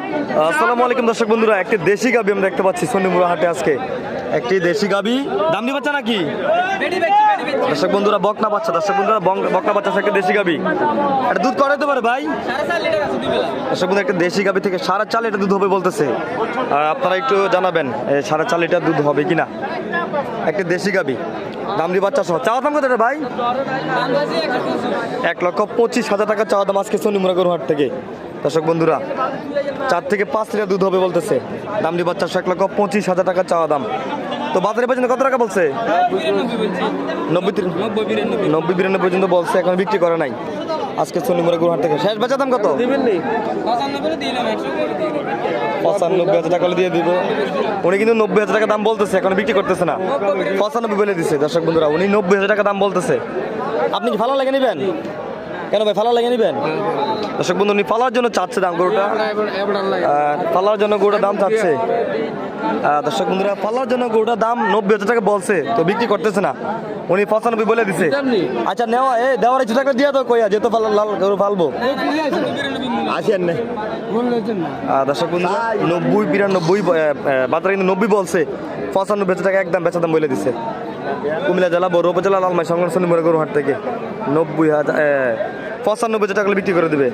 আসসালামু আলাইকুম দর্শক বন্ধুরা, একটি দেশি গাবি আমরা দেখতে পাচ্ছি সোনিমুরা হাটে। আজকে একটি দেশি গাবি দাম দি বাচ্চা নাকি দর্শক বন্ধুরা? বকনা বাচ্চা দর্শক বন্ধুরা, বকনা বাচ্চা একটা দেশি গাবি। এটা দুধ করাইতে পারে ভাই? দর্শক বন্ধুরা, একটা দেশি গাবি থেকে 4.5 লিটার দুধ হবে বলতেছে। আর আপনারা একটু জানাবেন 4.5 লিটার দুধ হবে কিনা। একটা দেশি গাবি, দাম দি বাচ্চা সহ। চাওয়া দাম কত এটা ভাই? 1,25,000 টাকা চাওয়া দাম আজকে সোনিমুরা গরুহাট থেকে। দর্শক বন্ধুরা, 4 থেকে 5 লিটার দুধ হবে বলতেছে। দাম দি বাচ্চা 1,25,000 টাকা চাওয়া দাম। তো বাজারে পর্যন্ত কত টাকা বলছে? 90-92 পর্যন্ত বলছে, এখন বিক্রি করে নাই আজকে সোনিমুরা গরুহাট থেকে। শেষ বেচা দাম কত? 95,000 টাকা দিয়ে দিব। উনি কিন্তু 90,000 টাকা দাম বলতেছে, এখন বিক্রি করতেছে না। 95 বলে দিচ্ছে দর্শক বন্ধুরা, উনি 90,000 টাকা দাম বলতেছে। আপনি কি ফালা লেগে নেবেন? কেন ভাই ফালা লেগে নেবেন? দর্শক বন্ধু, উনি ফালার জন্য চাচ্ছে দাম গরুটা, ফালার জন্য গরুটার দাম চাচ্ছে। দর্শক বন্ধুরা, ফালার জন্য গরুটার দাম 90,000 টাকা বলছে, তো বিক্রি করতেছে না। উনি 95 বলে দিছে। আচ্ছা নেওয়া দেওয়ার ইচ্ছা থাকলে দিয়ে তো কইয়া যেহেতু লাল গরু ফালবো। আসেন না দর্শক বন্ধু, 90-92 বাজারে কিন্তু 90 বলছে, 95,000 টাকা একদম বেচা দাম বলে দিছে। কুমিল্লা জেলা বড় উপজেলা লালমাই সংলগ্ন সোনিমুরা গরুহাট থেকে 95,000 টাকা বিক্রি করে দেবে।